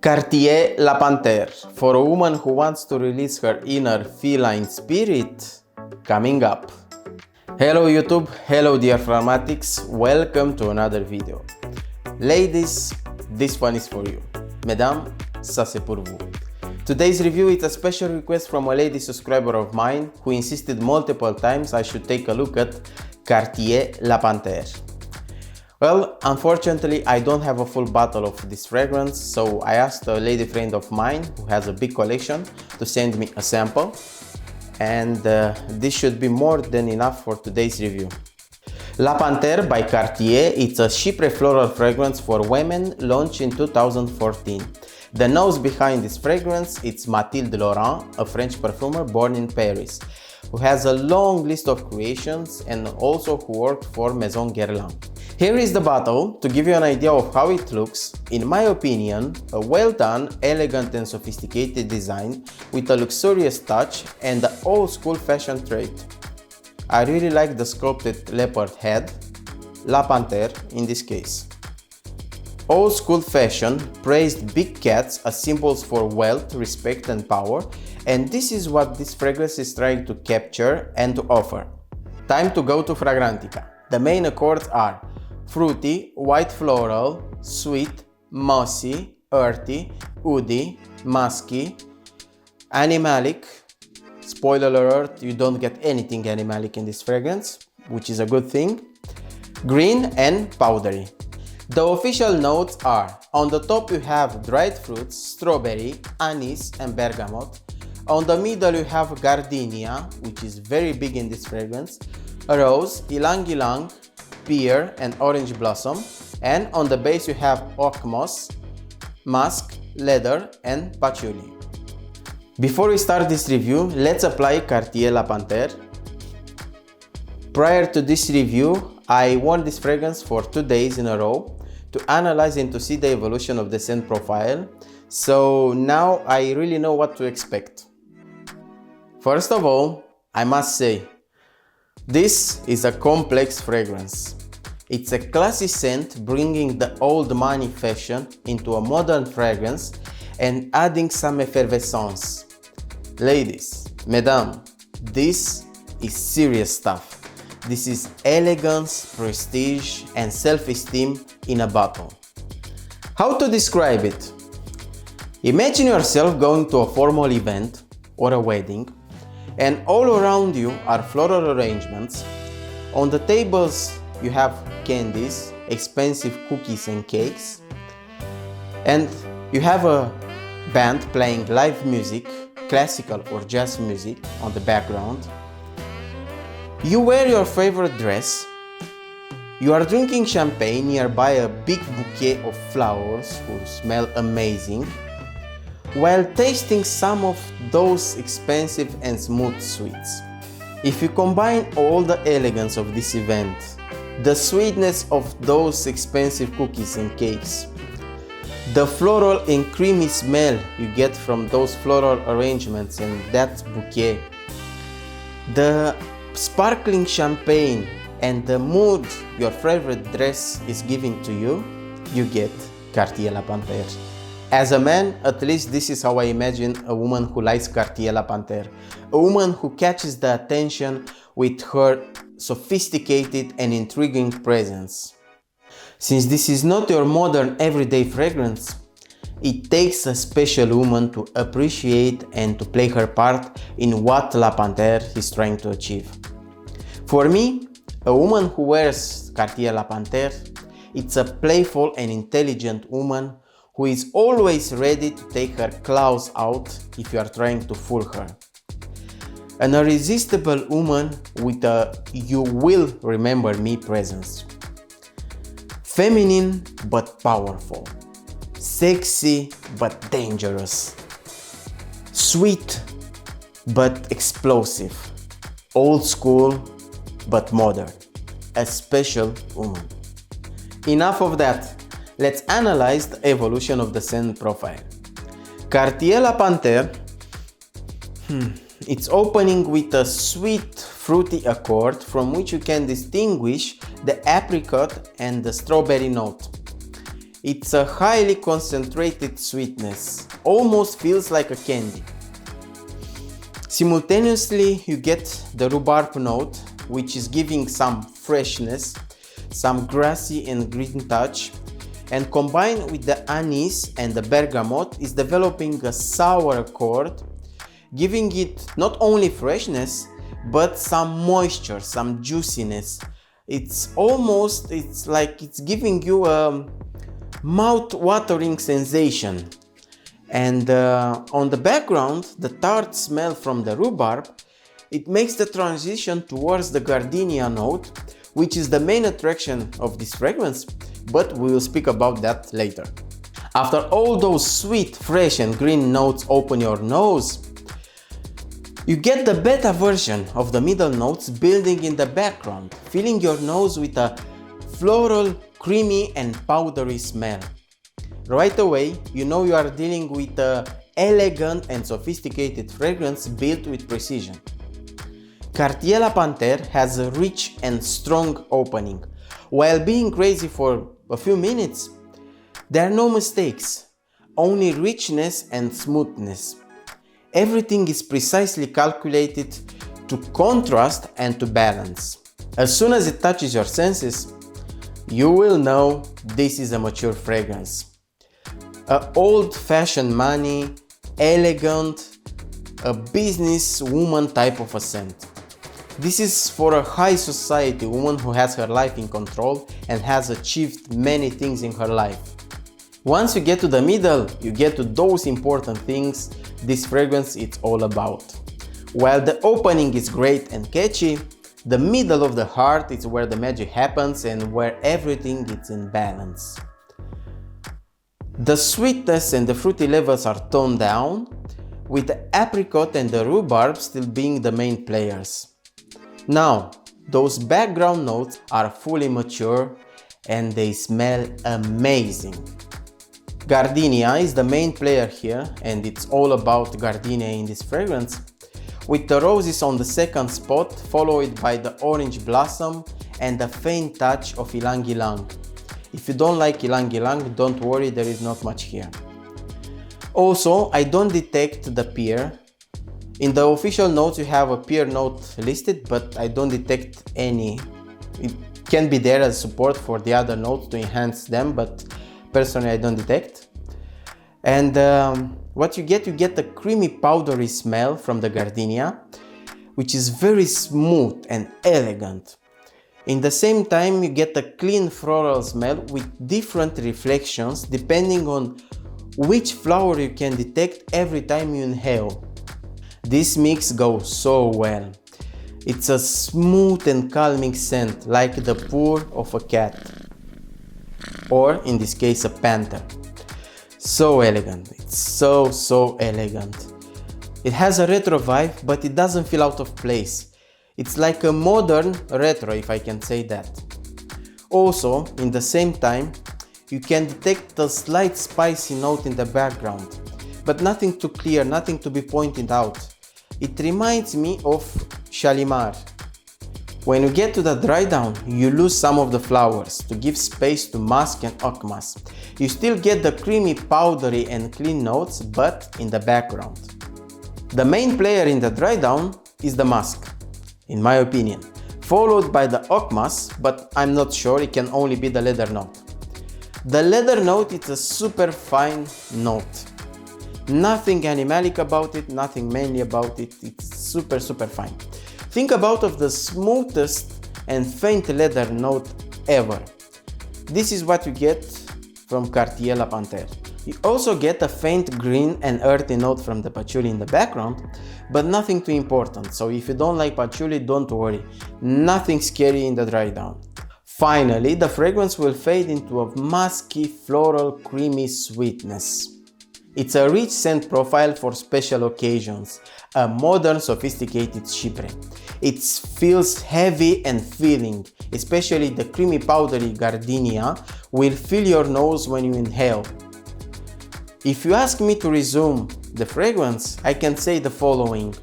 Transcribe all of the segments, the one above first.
Cartier La Panthere, for a woman who wants to release her inner feline spirit, coming up. Hello YouTube, hello dear Fragmatics, welcome to another video. Ladies, this one is for you. Mesdames, ça c'est pour vous. Today's review is a special request from a lady subscriber of mine who insisted multiple times I should take a look at Cartier La Panthere. Well, unfortunately, I don't have a full bottle of this fragrance, so I asked a lady friend of mine who has a big collection to send me a sample, and this should be more than enough for today's review. La Panthere by Cartier, it's a Chypre floral fragrance for women launched in 2014. The nose behind this fragrance, it's Mathilde Laurent, a French perfumer born in Paris, who has a long list of creations and also who worked for Maison Guerlain. Here is the bottle to give you an idea of how it looks. In my opinion, a well done, elegant and sophisticated design with a luxurious touch and the old school fashion trait. I really like the sculpted leopard head, La Panthere in this case. Old school fashion praised big cats as symbols for wealth, respect and power, and this is what this fragrance is trying to capture and to offer. Time to go to Fragmaticus. The main accords are fruity, white floral, sweet, mossy, earthy, woody, musky, animalic. Spoiler alert, you don't get anything animalic in this fragrance, which is a good thing. Green and powdery. The official notes are: on the top you have dried fruits, strawberry, anise and bergamot. On the middle you have gardenia, which is very big in this fragrance, rose, ylang-ylang, pear and orange blossom, and on the base you have oakmoss, musk, leather and patchouli. Before we start this review, let's apply Cartier La Panthere. Prior to this review, I wore this fragrance for 2 days in a row to analyze and to see the evolution of the scent profile, so now I really know what to expect. First of all, I must say, this is a complex fragrance. It's a classy scent bringing the old money fashion into a modern fragrance and adding some effervescence. Ladies, mesdames, this is serious stuff. This is elegance, prestige and self-esteem in a bottle. How to describe it? Imagine yourself going to a formal event or a wedding, and all around you are floral arrangements. On the tables you have candies, expensive cookies and cakes, and you have a band playing live music, classical or jazz music on the background. You wear your favorite dress, you are drinking champagne nearby a big bouquet of flowers who smell amazing, while tasting some of those expensive and smooth sweets. If you combine all the elegance of this event, the sweetness of those expensive cookies and cakes, the floral and creamy smell you get from those floral arrangements and that bouquet, the sparkling champagne and the mood your favorite dress is giving to you, you get Cartier La Panthere. As a man, at least this is how I imagine a woman who likes Cartier La Panthere. A woman who catches the attention with her sophisticated and intriguing presence. Since this is not your modern everyday fragrance, it takes a special woman to appreciate and to play her part in what La Panthere is trying to achieve. For me, a woman who wears Cartier La Panthere, it's a playful and intelligent woman who is always ready to take her claws out if you are trying to fool her. An irresistible woman with a "you will remember me" presence. Feminine but powerful. Sexy but dangerous. Sweet but explosive. Old school but modern. A special woman. Enough of that. Let's analyze the evolution of the scent profile. Cartier La Panthere, it's opening with a sweet fruity accord from which you can distinguish the apricot and the strawberry note. It's a highly concentrated sweetness, almost feels like a candy. Simultaneously, you get the rhubarb note, which is giving some freshness, some grassy and green touch, and combined with the anise and the bergamot is developing a sour accord, giving it not only freshness, but some moisture, some juiciness. It's like it's giving you a mouth-watering sensation. And on the background, the tart smell from the rhubarb, it makes the transition towards the gardenia note, which is the main attraction of this fragrance, but we will speak about that later. After all those sweet, fresh and green notes open your nose, you get the beta version of the middle notes building in the background, filling your nose with a floral, creamy and powdery smell. Right away, you know you are dealing with an elegant and sophisticated fragrance built with precision. Cartier La Panthere has a rich and strong opening. While being crazy for a few minutes, there are no mistakes, only richness and smoothness. Everything is precisely calculated to contrast and to balance. As soon as it touches your senses, you will know this is a mature fragrance. An old-fashioned money, elegant, a businesswoman type of a scent. This is for a high society woman who has her life in control and has achieved many things in her life. Once you get to the middle, you get to those important things this fragrance is all about. While the opening is great and catchy, the middle of the heart is where the magic happens and where everything is in balance. The sweetness and the fruity levels are toned down, with the apricot and the rhubarb still being the main players. Now, those background notes are fully mature and they smell amazing. Gardenia is the main player here, and it's all about gardenia in this fragrance, with the roses on the second spot, followed by the orange blossom and a faint touch of ylang-ylang. If you don't like ylang-ylang, don't worry, there is not much here. Also, I don't detect the pear. In the official notes you have a pear note listed, but I don't detect any. It can be there as support for the other notes to enhance them, but personally I don't detect. And what you get a creamy powdery smell from the gardenia, which is very smooth and elegant. In the same time, you get a clean floral smell with different reflections depending on which flower you can detect every time you inhale. This mix goes so well. It's a smooth and calming scent, like the purr of a cat, or in this case a panther. So elegant, it's so elegant. It has a retro vibe, but it doesn't feel out of place. It's like a modern retro, if I can say that. Also, in the same time, you can detect a slight spicy note in the background, but nothing too clear, nothing to be pointed out. It reminds me of Shalimar. When you get to the dry down, you lose some of the flowers to give space to musk and oakmoss. You still get the creamy, powdery and clean notes, but in the background. The main player in the dry down is the musk, in my opinion, followed by the oakmoss, but I'm not sure, it can only be the leather note. The leather note is a super fine note. Nothing animalic about it, nothing manly about it, it's super fine. Think about of the smoothest and faint leather note ever. This is what you get from Cartier La Panthere. You also get a faint green and earthy note from the patchouli in the background, but nothing too important, so if you don't like patchouli, don't worry, nothing scary in the dry down. Finally, the fragrance will fade into a musky, floral, creamy sweetness. It's a rich scent profile for special occasions, a modern, sophisticated Chypre. It feels heavy and filling, especially the creamy powdery gardenia will fill your nose when you inhale. If you ask me to resume the fragrance, I can say the following: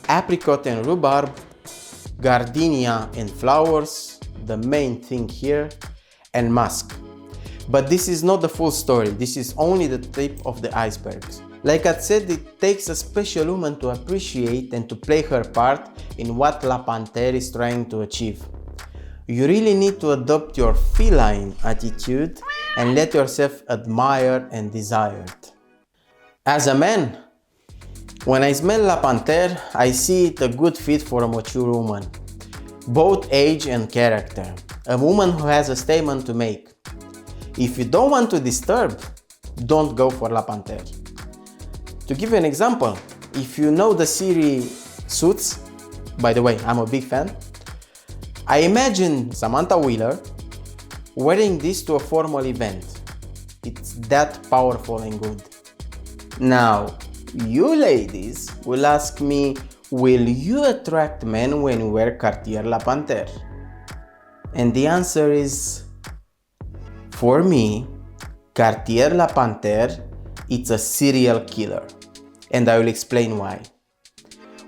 apricot and rhubarb, gardenia and flowers, the main thing here, and musk. But this is not the full story, this is only the tip of the iceberg. Like I said, it takes a special woman to appreciate and to play her part in what La Panthere is trying to achieve. You really need to adopt your feline attitude and let yourself admire and desire it. As a man, when I smell La Panthere, I see it a good fit for a mature woman, both age and character, a woman who has a statement to make. If you don't want to disturb, don't go for La Panthere. To give you an example, if you know the series Suits, by the way, I'm a big fan, I imagine Samantha Wheeler wearing this to a formal event. It's that powerful and good. Now, you ladies will ask me, will you attract men when you wear Cartier La Panthere? And the answer is, for me, Cartier La Panthere, it's a serial killer. And I will explain why.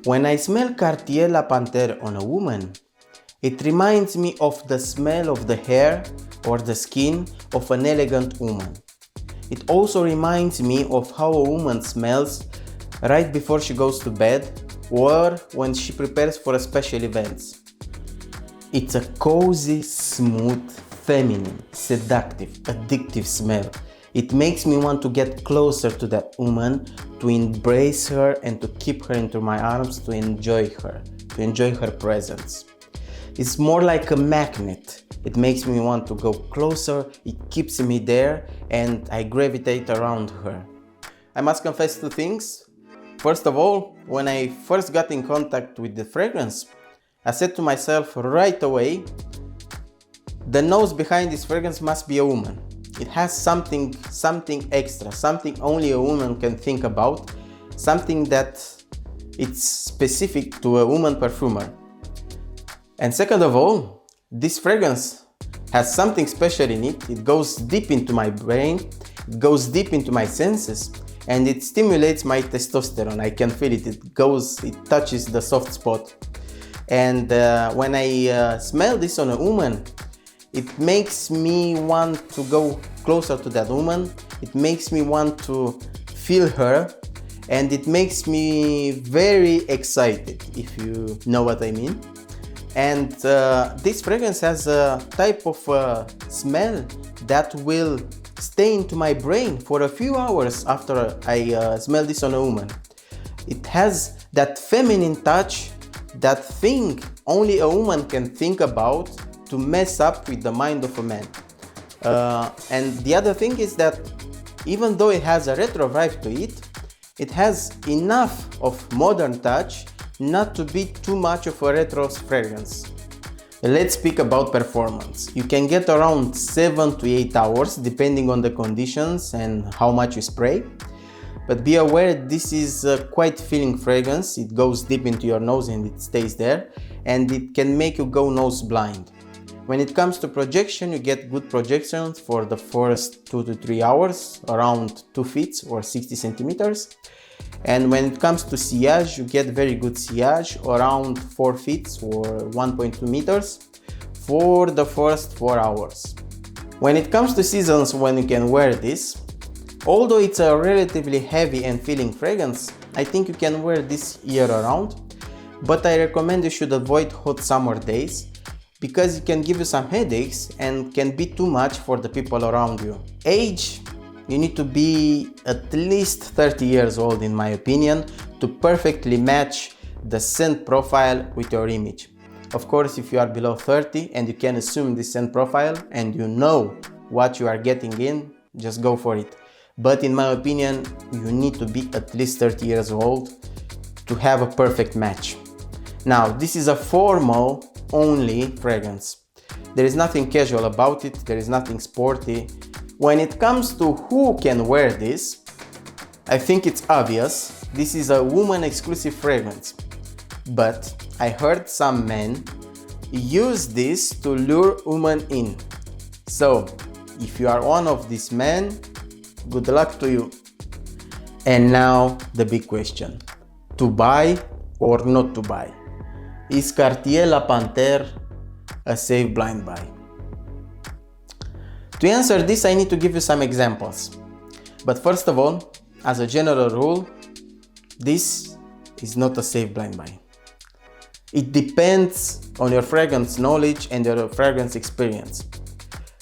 When I smell Cartier La Panthere on a woman, it reminds me of the smell of the hair or the skin of an elegant woman. It also reminds me of how a woman smells right before she goes to bed or when she prepares for a special event. It's a cozy, smooth, feminine, seductive, addictive smell. It makes me want to get closer to that woman, to embrace her and to keep her into my arms, to enjoy her presence. It's more like a magnet. It makes me want to go closer, it keeps me there, and I gravitate around her. I must confess two things. First of all, when I first got in contact with the fragrance, I said to myself right away, the nose behind this fragrance must be a woman. It has something extra, something only a woman can think about, something that it's specific to a woman perfumer. And second of all, this fragrance has something special in it. It goes deep into my brain, it goes deep into my senses, and it stimulates my testosterone. I can feel it. It touches the soft spot. And when I smell this on a woman, it makes me want to go closer to that woman. It makes me want to feel her, and it makes me very excited, if you know what I mean. And this fragrance has a type of smell that will stay into my brain for a few hours after I smell this on a woman. It has that feminine touch, that thing only a woman can think about to mess up with the mind of a man. And the other thing is that even though it has a retro vibe to it, it has enough of modern touch not to be too much of a retro fragrance. Let's speak about performance. You can get around 7 to 8 hours depending on the conditions and how much you spray. But be aware, this is a quite filling fragrance. It goes deep into your nose and it stays there, and it can make you go nose blind. When it comes to projection, you get good projections for the first 2 to 3 hours, around 2 feet or 60 centimeters. And when it comes to sillage, you get very good sillage, around 4 feet or 1.2 meters for the first 4 hours. When it comes to seasons when you can wear this, although it's a relatively heavy and filling fragrance, I think you can wear this year around, but I recommend you should avoid hot summer days because it can give you some headaches and can be too much for the people around you. Age, you need to be at least 30 years old in my opinion to perfectly match the scent profile with your image. Of course, if you are below 30 and you can assume this scent profile and you know what you are getting in, just go for it. But in my opinion, you need to be at least 30 years old to have a perfect match. Now, this is a formal only fragrance. There is nothing casual about it, there is nothing sporty. When it comes to who can wear this, I think it's obvious. This is a woman exclusive fragrance. But I heard some men use this to lure women in. So, if you are one of these men, good luck to you. And now the big question, to buy or not to buy? Is Cartier La Panthere a safe blind buy? To answer this, I need to give you some examples. But first of all, as a general rule, this is not a safe blind buy. It depends on your fragrance knowledge and your fragrance experience.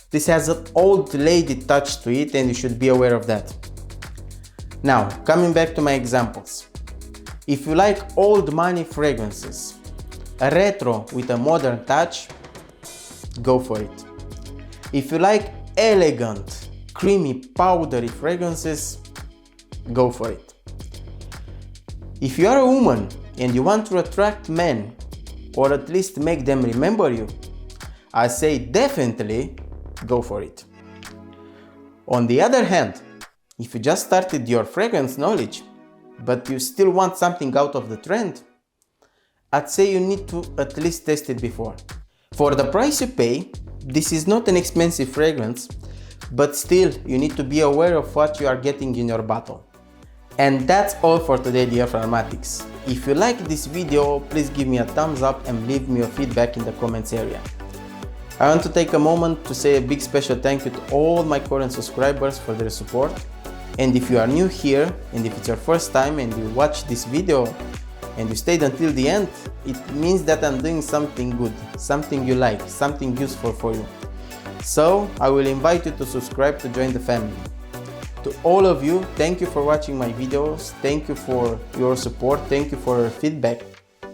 This has an old lady touch to it and you should be aware of that. Now, coming back to my examples. If you like old money fragrances, a retro with a modern touch, go for it. If you like elegant, creamy, powdery fragrances, go for it. If you are a woman and you want to attract men, or at least make them remember you, I say definitely go for it. On the other hand, if you just started your fragrance knowledge, but you still want something out of the trend, I'd say you need to at least test it before. For the price you pay, this is not an expensive fragrance, but still you need to be aware of what you are getting in your bottle. And that's all for today, dear Fragmatics. If you like this video, please give me a thumbs up and leave me your feedback in the comments area. I want to take a moment to say a big special thank you to all my current subscribers for their support. And if you are new here, and if it's your first time and you watch this video and you stayed until the end, it means that I'm doing something good, something you like, something useful for you. So I will invite you to subscribe to join the family. To all of you, thank you for watching my videos, thank you for your support, thank you for your feedback.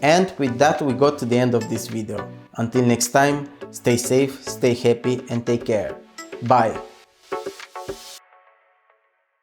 And with that, we got to the end of this video. Until next time, stay safe, stay happy and take care. Bye!